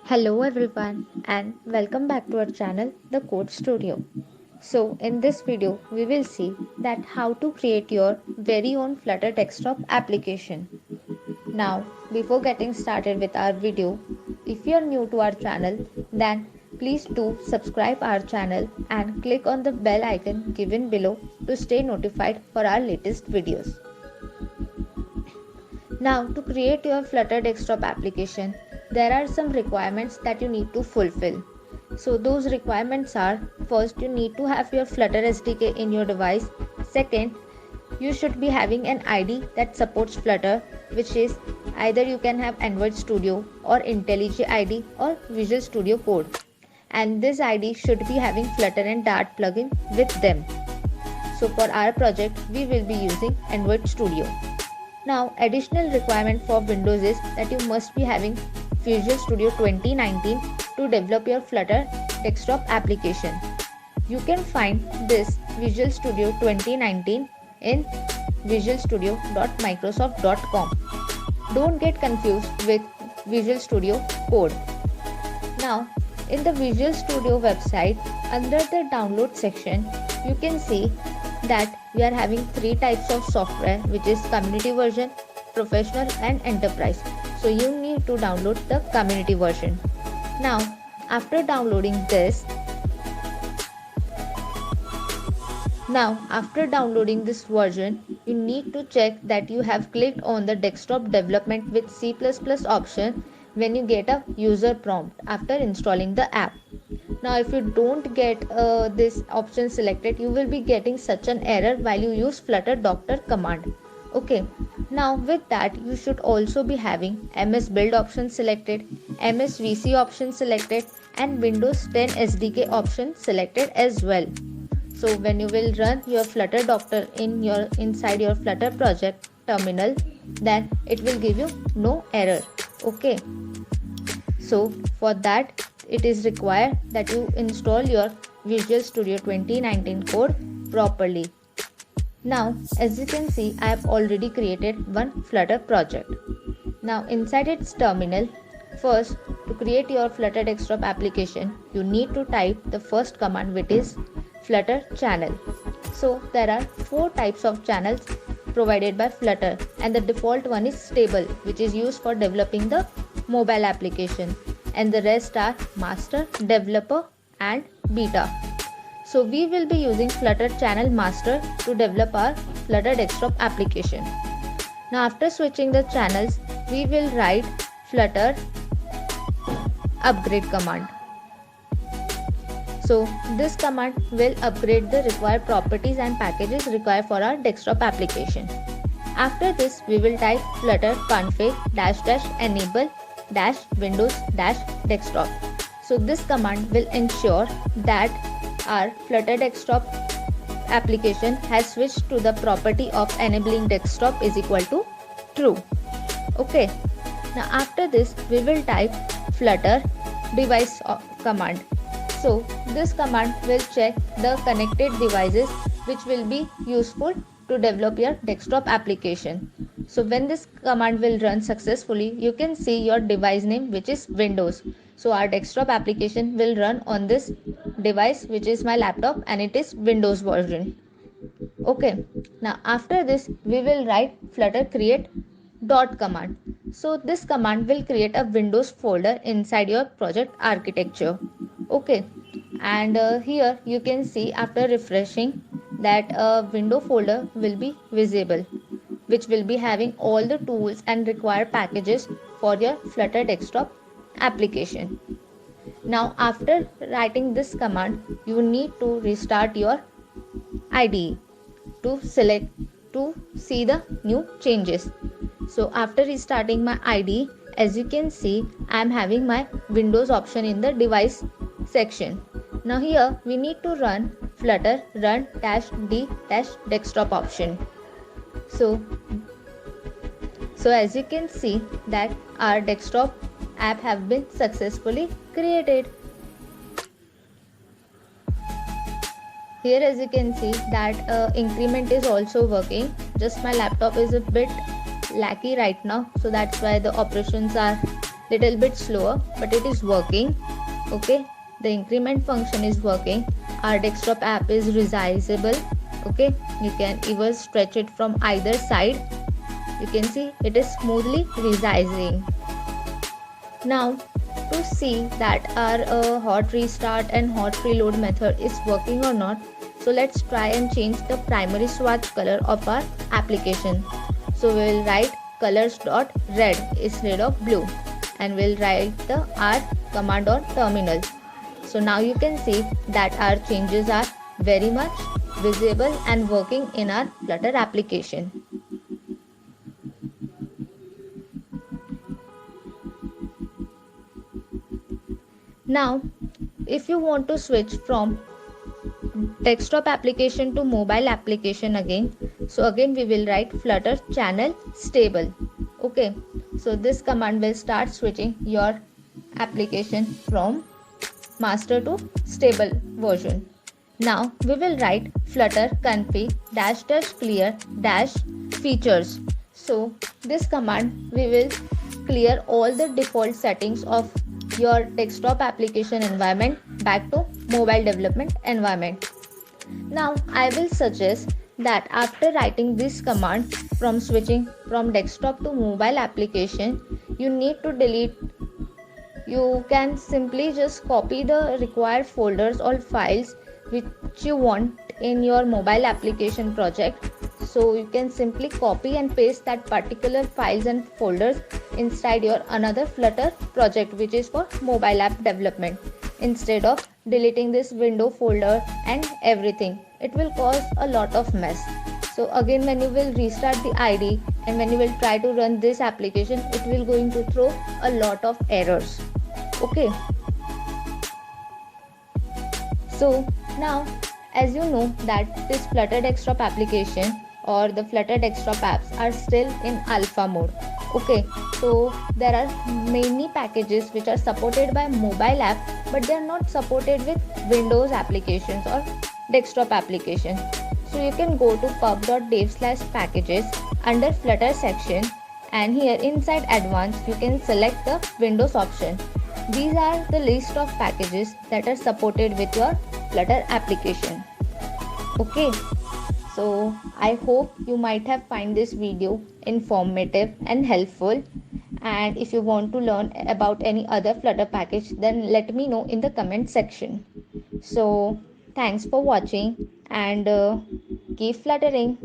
Hello everyone and welcome back to our channel The Code Studio. So in this video we will see that how to create your very own Flutter desktop application. Now before getting started with our video, if you are new to our channel then please do subscribe our channel and click on the bell icon given below to stay notified for our latest videos. Now, to create your Flutter desktop application, there are some requirements that you need to fulfill. So, those requirements are: first, you need to have your Flutter SDK in your device. Second, you should be having an IDE that supports Flutter, which is either you can have Android Studio or IntelliJ IDE or Visual Studio Code. And this IDE should be having Flutter and Dart plugin with them. So, for our project, we will be using Android Studio. Now, additional requirement for Windows is that you must be having Visual Studio 2019 to develop your Flutter desktop application. You can find this Visual Studio 2019 in visualstudio.microsoft.com. Don't get confused with Visual Studio Code. Now, in the Visual Studio website, under the download section, you can see that we are having three types of software, which is community version, professional and enterprise. So you need to download the community version. Now after downloading this version, you need to check that you have clicked on the desktop development with C++ option when you get a user prompt after installing the app. Now if you don't get this option selected, you will be getting such an error while you use flutter doctor command. Okay, now with that you should also be having MS Build option selected, MS VC option selected and Windows 10 SDK option selected as well. So when you will run your Flutter Doctor inside your Flutter project terminal, then it will give you no error. Okay, so for that it is required that you install your Visual Studio 2019 code properly. Now as you can see, I have already created one Flutter project. Now inside its terminal, first to create your Flutter desktop application, you need to type the first command, which is Flutter channel. So there are four types of channels provided by Flutter, and the default one is stable, which is used for developing the mobile application, and the rest are master, developer and beta. So we will be using Flutter channel master to develop our Flutter desktop application. Now after switching the channels, we will write Flutter upgrade command. So this command will upgrade the required properties and packages required for our desktop application. After this, we will type flutter config --enable -windows -desktop. So this command will ensure that our Flutter desktop application has switched to the property of enabling desktop is equal to true. Okay. Now after this, we will type flutter device command. So this command will check the connected devices which will be useful to develop your desktop application. So when this command will run successfully, you can see your device name, which is Windows. So our desktop application will run on this device, which is my laptop, and it is Windows version. Okay. Now after this, we will write flutter create dot command. So this command will create a Windows folder inside your project architecture. Okay, and here you can see after refreshing that a window folder will be visible, which will be having all the tools and required packages for your Flutter desktop application. Now after writing this command, you need to restart your IDE to see the new changes. So after restarting my IDE, as you can see, I am having my Windows option in the device section. Now here we need to run flutter run -d -desktop option. So as you can see that our desktop app have been successfully created. Here as you can see that increment is also working. Just my laptop is a bit laggy right now, so that's why the operations are little bit slower, but it is working. Okay, the increment function is working. Our desktop app is resizable. Okay, you can even stretch it from either side. You can see it is smoothly resizing. Now, to see that our hot restart and hot reload method is working or not, so let's try and change the primary swatch color of our application. So we will write colors.red instead of blue, and we'll write the R command on terminal. So now you can see that our changes are very much visible and working in our Flutter application. Now, if you want to switch from desktop application to mobile application again, so again we will write flutter channel stable. Okay, so this command will start switching your application from master to stable version. Now we will write flutter config dash dash clear dash features. So this command we will clear all the default settings of your desktop application environment back to mobile development environment. Now I will suggest that after writing this command from switching from desktop to mobile application, you need to delete. You can simply just copy the required folders or files which you want in your mobile application project. So you can simply copy and paste that particular files and folders inside your another Flutter project which is for mobile app development, instead of deleting this window folder and everything. It will cause a lot of mess. So again, when you will restart the IDE and when you will try to run this application, it will going to throw a lot of errors. Okay, so now as you know that this Flutter desktop application or the Flutter desktop apps are still in alpha mode. Okay, so there are many packages which are supported by mobile app, but they are not supported with Windows applications or desktop application. So you can go to pub.dev/packages under Flutter section, and here inside advanced you can select the Windows option. These are the list of packages that are supported with your Flutter application. Okay, so I hope you might have find this video informative and helpful, and if you want to learn about any other Flutter package, then let me know in the comment section. So thanks for watching, and keep fluttering.